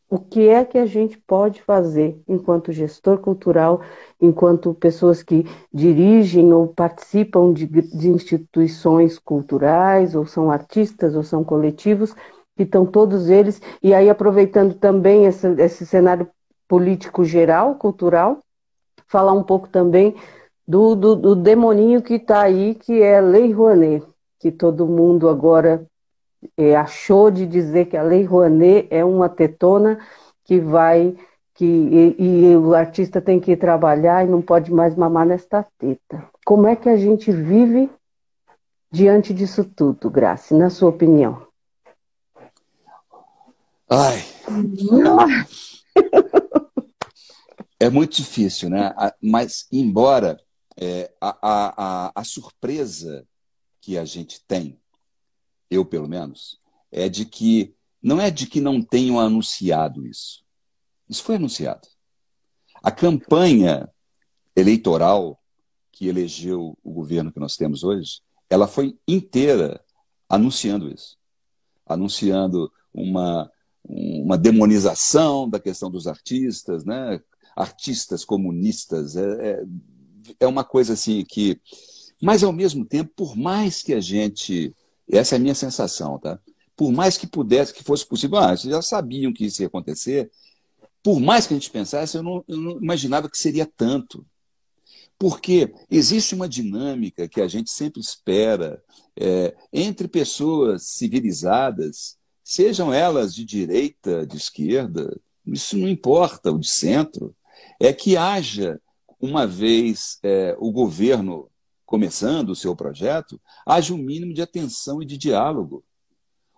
O que é que a gente pode fazer enquanto gestor cultural, enquanto pessoas que dirigem ou participam de instituições culturais, ou são artistas, ou são coletivos, que estão todos eles, e aí aproveitando também esse cenário político geral, cultural, falar um pouco também do demoninho que está aí, que é a Lei Rouanet, que todo mundo agora achou de dizer que a Lei Rouanet é uma tetona que vai, e o artista tem que ir trabalhar e não pode mais mamar nesta teta. Como é que a gente vive diante disso tudo, Grace, na sua opinião? Ai, é muito difícil, né? Mas, embora a surpresa que a gente tem, eu pelo menos, não é de que não tenham anunciado isso. Isso foi anunciado. A campanha eleitoral que elegeu o governo que nós temos hoje, ela foi inteira anunciando isso. Anunciando uma demonização da questão dos artistas, né? Artistas comunistas. É uma coisa assim mas ao mesmo tempo, por mais que a gente. Essa é a minha sensação, tá? por mais que pudesse, que fosse possível, vocês já sabiam que isso ia acontecer, por mais que a gente pensasse, eu não imaginava que seria tanto. Porque existe uma dinâmica que a gente sempre espera entre pessoas civilizadas, sejam elas de direita, de esquerda, isso não importa, o de centro, é que haja, uma vez o governo começando o seu projeto, haja um mínimo de atenção e de diálogo,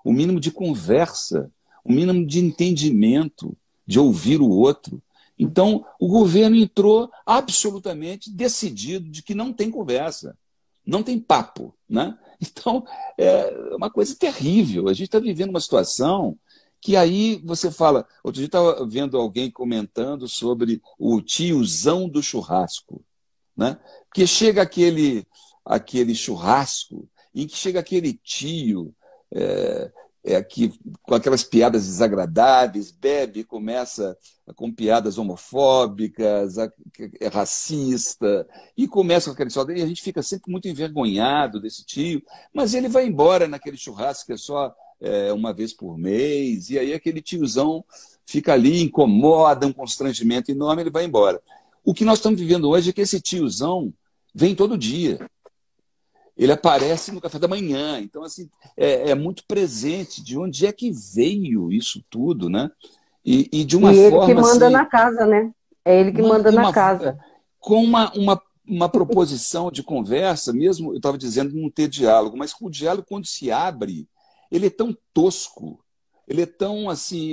um mínimo de conversa, um mínimo de entendimento, de ouvir o outro. Então, o governo entrou absolutamente decidido de que não tem conversa, não tem papo, né? Então, é uma coisa terrível. A gente está vivendo uma situação que aí você fala... Outro dia estava vendo alguém comentando sobre o tiozão do churrasco, né? Porque chega aquele churrasco em que chega aquele tio que, com aquelas piadas desagradáveis, bebe, começa com piadas homofóbicas, é racista, e começa com aquele só. E a gente fica sempre muito envergonhado desse tio, mas ele vai embora naquele churrasco que é só uma vez por mês, e aí aquele tiozão fica ali, incomoda, um constrangimento enorme, ele vai embora. O que nós estamos vivendo hoje é que esse tiozão vem todo dia. Ele aparece no café da manhã. Então, assim, é muito presente. De onde é que veio isso tudo, né? E de uma ele forma que manda assim, na casa, né? É ele que manda na casa. com uma proposição de conversa, mesmo, eu estava dizendo, não ter diálogo, mas o diálogo, quando se abre, ele é tão tosco, ele é tão, assim,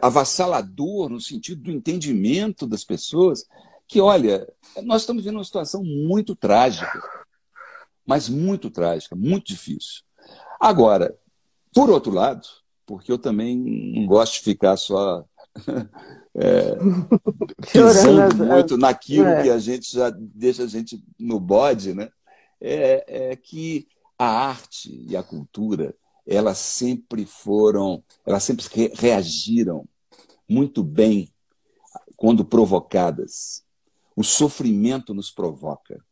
avassalador no sentido do entendimento das pessoas, que, olha, nós estamos vivendo uma situação muito trágica, mas muito trágica, muito difícil. Agora, por outro lado, porque eu também não gosto de ficar só pisando muito naquilo que a gente já deixa a gente no bode, né? Que a arte e a cultura, elas sempre reagiram muito bem quando provocadas. O sofrimento nos provoca.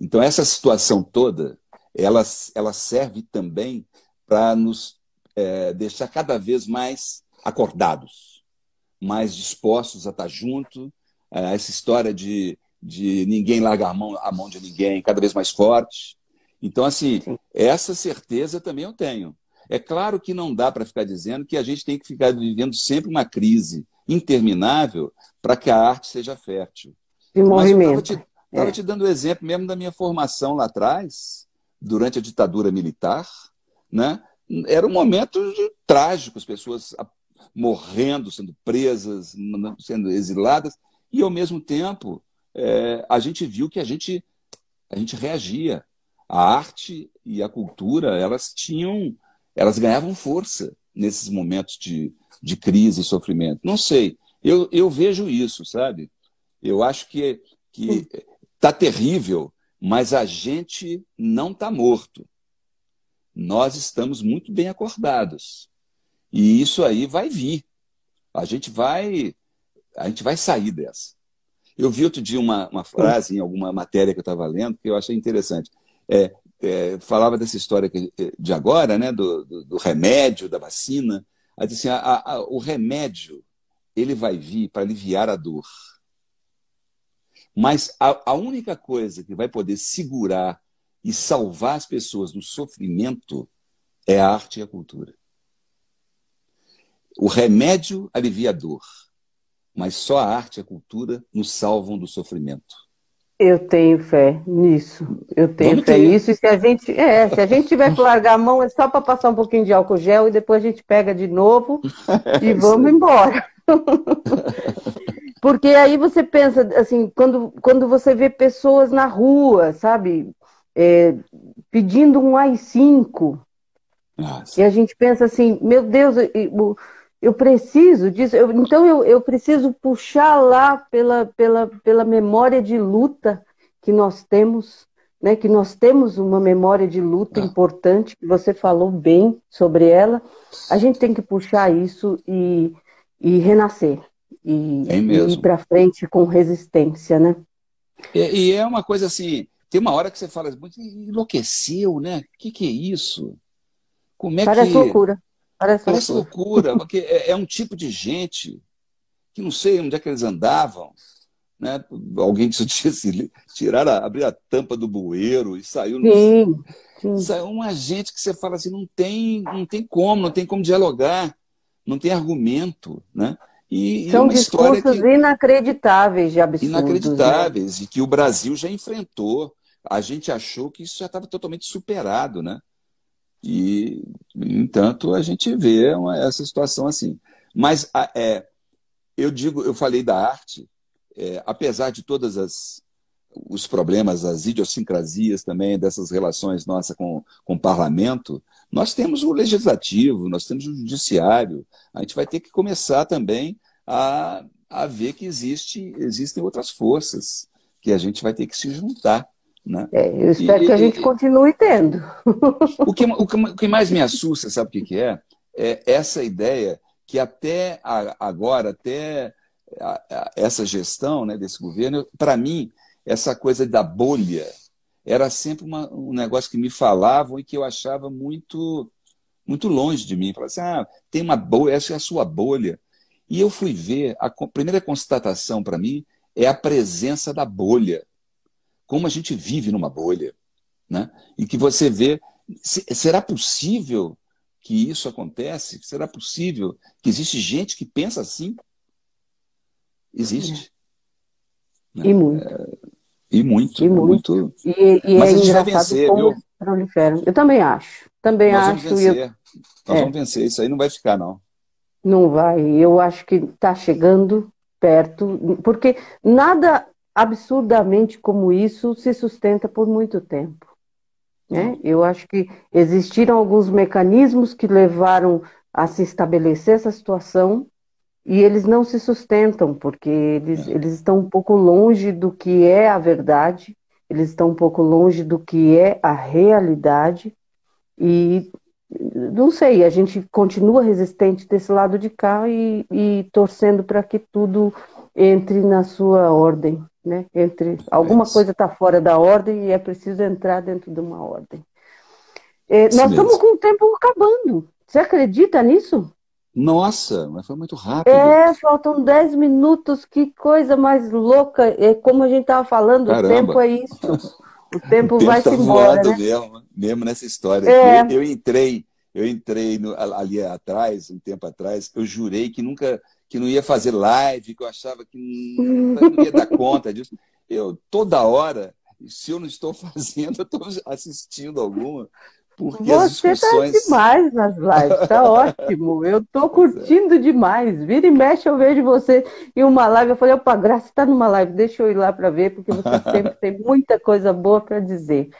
Então, essa situação toda, ela serve também para nos deixar cada vez mais acordados, mais dispostos a estar junto, essa história de ninguém largar a mão de ninguém, cada vez mais forte. Então, assim, essa certeza também eu tenho. É claro que não dá para ficar dizendo que a gente tem que ficar vivendo sempre uma crise interminável para que a arte seja fértil. De movimento. Estava te dando o exemplo mesmo da minha formação lá atrás, durante a ditadura militar, né? Era um momento trágico, as pessoas morrendo, sendo presas, sendo exiladas, e ao mesmo tempo a gente viu que a gente reagia. A arte e a cultura, elas ganhavam força nesses momentos de crise e sofrimento. Não sei, eu vejo isso, sabe? Eu acho que está terrível, mas a gente não está morto. Nós estamos muito bem acordados. E isso aí vai vir. A gente vai sair dessa. Eu vi outro dia uma frase em alguma matéria que eu estava lendo que eu achei interessante. Falava dessa história de agora, né, do remédio, da vacina. Aí disse assim, o remédio ele vai vir para aliviar a dor. Mas a única coisa que vai poder segurar e salvar as pessoas do sofrimento é a arte e a cultura. O remédio alivia a dor, mas só a arte e a cultura nos salvam do sofrimento. Eu tenho fé nisso. Eu tenho fé nisso. E se a gente tiver que largar a mão, é só para passar um pouquinho de álcool gel e depois a gente pega de novo e vamos embora. Porque aí você pensa, assim, quando você vê pessoas na rua, sabe, pedindo um AI-5, e a gente pensa assim, meu Deus, eu preciso disso, então eu preciso puxar lá pela memória de luta que nós temos, né, que nós temos uma memória de luta importante, que você falou bem sobre ela, a gente tem que puxar isso e renascer. E ir para frente com resistência, né? E é uma coisa assim, tem uma hora que você fala, enlouqueceu, né? O que é isso? Como é Parece que... loucura. Parece Parece loucura. loucura, porque é um tipo de gente que não sei onde é que eles andavam, né? Alguém que disse, abrir a tampa do bueiro e saiu, Sim, sim. saiu uma gente que você fala assim, não tem como dialogar, não tem argumento, né? E São uma história discursos que inacreditáveis de absurdos, né? inacreditáveis e que o Brasil já enfrentou. A gente achou que isso já estava totalmente superado, né? E, no entanto, a gente vê essa situação assim. Mas eu falei da arte, apesar de todas os problemas, as idiosincrasias também dessas relações nossas com o parlamento, nós temos o legislativo, nós temos o judiciário. A gente vai ter que começar também a ver que existem outras forças que a gente vai ter que se juntar, né? Eu espero que a gente continue tendo. O que mais me assusta, sabe o que é? É essa ideia que até agora, essa gestão, né, desse governo, para mim, essa coisa da bolha era sempre um negócio que me falavam e que eu achava muito, muito longe de mim. Falava assim, tem uma bolha, essa é a sua bolha. E eu fui ver, a primeira constatação para mim é a presença da bolha. Como a gente vive numa bolha, né? E que você vê, será possível que isso acontece? Será possível que existe gente que pensa assim? Existe. E Né? muito. E muito, E muito. muito. E Mas é a gente vai engraçado vencer, como viu? eles proliferam. Eu também acho. Também Nós vamos acho. vencer. Nós É, vamos vencer. Isso aí não vai ficar, não. não vai. Eu acho que está chegando perto, porque nada absurdamente como isso se sustenta por muito tempo, né? Não. Eu acho que existiram alguns mecanismos que levaram a se estabelecer essa situação e eles não se sustentam, porque É. eles estão um pouco longe do que é a verdade, eles estão um pouco longe do que é a realidade, e não sei, a gente continua resistente desse lado de cá e torcendo para que tudo entre na sua ordem, né? É Alguma isso. coisa está fora da ordem e é preciso entrar dentro de uma ordem. Isso Nós estamos mesmo. com o tempo acabando. Você acredita nisso? Nossa, mas foi muito rápido. Faltam 10 minutos, que coisa mais louca. É como a gente estava falando, o tempo Caramba, é isso. O o tempo tempo está vai-se embora, voando né? mesmo, mesmo nessa história aqui. É, Eu entrei ali atrás, um tempo atrás, eu jurei que não ia fazer live, que eu achava que não ia dar conta disso. Eu, toda hora, se eu não estou fazendo, eu estou assistindo alguma, porque as você tá discussões. demais nas lives, tá ótimo. Eu tô Pois é. curtindo demais. Vira e mexe, eu vejo você em uma live. Eu falei, opa, Graça, tá numa live, deixa eu ir lá para ver, porque você sempre tem muita coisa boa para dizer.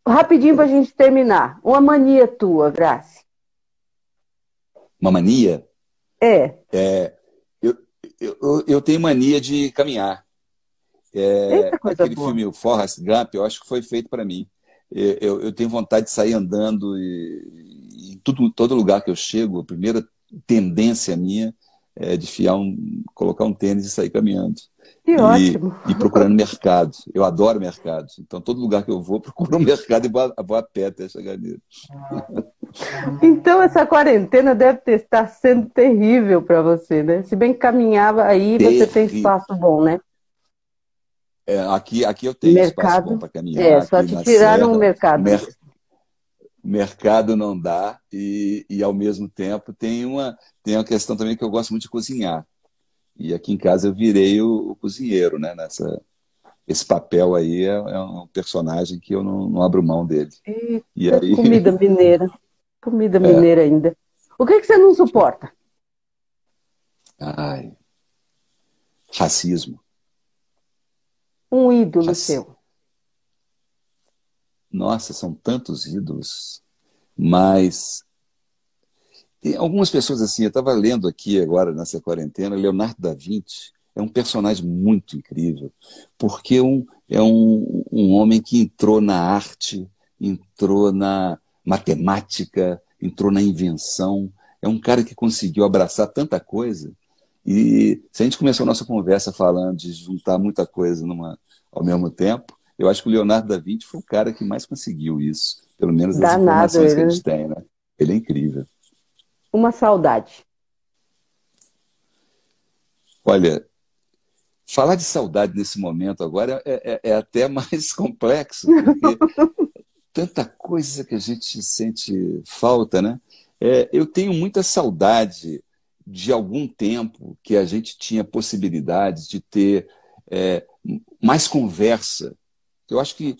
Rapidinho para a gente terminar. Uma mania tua, Graça. Uma mania? É. Eu, eu tenho mania de caminhar. Eita coisa Aquele boa. filme o Forrest Gump, eu acho que foi feito para mim. Eu tenho vontade de sair andando e em todo lugar que eu chego, a primeira tendência minha é de colocar um tênis e sair caminhando. Que ótimo. E procurando mercado. Eu adoro mercado. Então, todo lugar que eu vou, procuro um mercado e vou a pé até chegar nele. Então, essa quarentena deve estar sendo terrível para você, né? Se bem que caminhava aí, você tem Terrível. espaço bom, né? Aqui eu tenho espaço bom Mercado. para caminhar, Só aqui te na tiraram o Serra. mercado mesmo. Mercado não dá e ao mesmo tempo tem uma questão também que eu gosto muito de cozinhar. E aqui em casa eu virei o cozinheiro, né? Esse papel aí é um personagem que eu não abro mão dele. E Eita, aí, comida mineira. Comida é, mineira ainda. O que você não suporta? ai, racismo. Um ídolo Raci- seu. Nossa, são tantos ídolos, mas tem algumas pessoas assim, eu estava lendo aqui agora nessa quarentena, Leonardo da Vinci é um personagem muito incrível, porque é um homem que entrou na arte, entrou na matemática, entrou na invenção, é um cara que conseguiu abraçar tanta coisa. E se a gente começou a nossa conversa falando de juntar muita coisa ao mesmo tempo, eu acho que o Leonardo da Vinci foi o cara que mais conseguiu isso, pelo menos das Danado informações que a ele, né? gente tem, né? Ele é incrível. Uma saudade. Olha, falar de saudade nesse momento agora é até mais complexo, porque tanta coisa que a gente sente falta, né? Eu tenho muita saudade de algum tempo que a gente tinha possibilidades de ter é, mais conversa. Eu acho que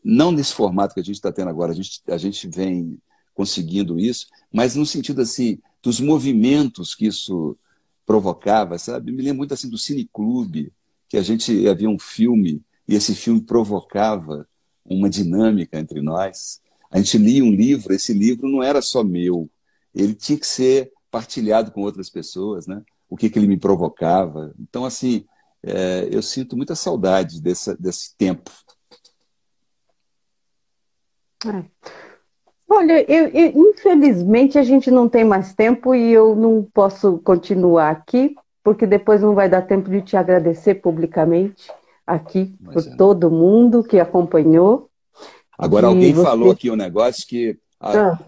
não nesse formato que a gente está tendo agora, a gente vem conseguindo isso, mas no sentido assim dos movimentos que isso provocava, sabe? Me lembro muito assim do Cineclube, que a gente havia um filme e esse filme provocava uma dinâmica entre nós. A gente lia um livro, esse livro não era só meu, ele tinha que ser partilhado com outras pessoas, né? O que, que ele me provocava. Então, assim, eu sinto muita saudade desse tempo. É. Olha, infelizmente a gente não tem mais tempo e eu não posso continuar aqui, porque depois não vai dar tempo de te agradecer publicamente aqui por Mas, todo mundo que acompanhou, agora, de alguém falou você. aqui um negócio que Ah,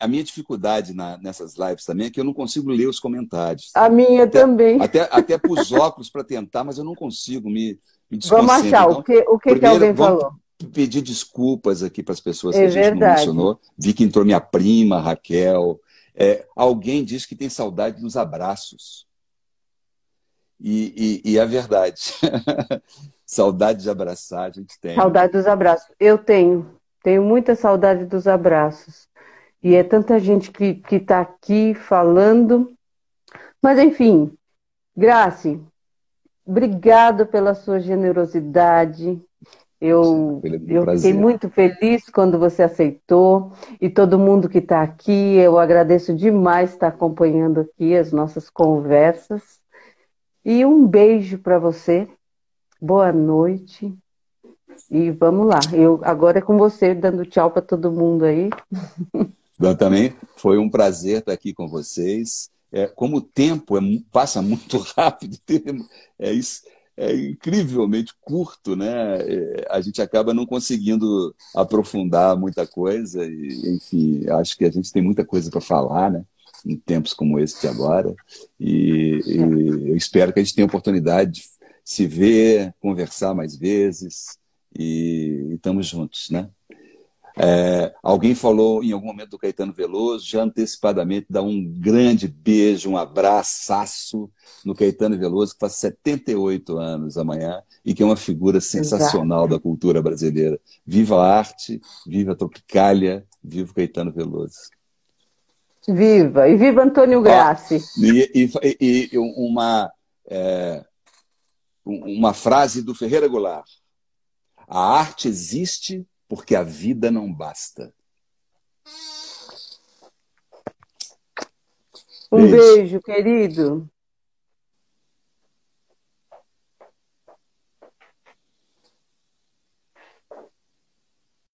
a minha dificuldade nessas lives também é que eu não consigo ler os comentários. a minha também. Até pus óculos para tentar, mas eu não consigo, me Vamos desconcentro. achar Então, o que que primeiro, alguém vamos falou. pedir desculpas aqui para as pessoas que É a gente não verdade. mencionou. Vi que entrou minha prima, Raquel. Alguém disse que tem saudade dos abraços. E é verdade. Saudade de abraçar, a gente tem. Saudade dos abraços. Eu tenho muita saudade dos abraços. E é tanta gente que está aqui falando. Mas, enfim, Grace, obrigado pela sua generosidade. Imagina, Eu, foi um eu fiquei prazer. muito feliz quando você aceitou. E todo mundo que está aqui, eu agradeço demais estar acompanhando aqui as nossas conversas. E um beijo para você. Boa noite. E vamos lá. Agora é com você, dando tchau para todo mundo aí. Bom, também foi um prazer estar aqui com vocês. Como o tempo passa muito rápido, isso, é incrivelmente curto, né? A gente acaba não conseguindo aprofundar muita coisa. E, enfim, acho que a gente tem muita coisa para falar, né? Em tempos como esse de agora. E eu espero que a gente tenha a oportunidade de se ver, conversar mais vezes. E estamos juntos, né? Alguém falou em algum momento do Caetano Veloso, já antecipadamente, dá um grande beijo, um abraço no Caetano Veloso, que faz 78 anos amanhã e que é uma figura Exato. sensacional da cultura brasileira. Viva a arte, viva a Tropicália, viva o Caetano Veloso. Viva! E viva Antônio Ó, Grassi! e uma frase do Ferreira Goulart: a arte existe porque a vida não basta. Um Beijo. beijo, querido!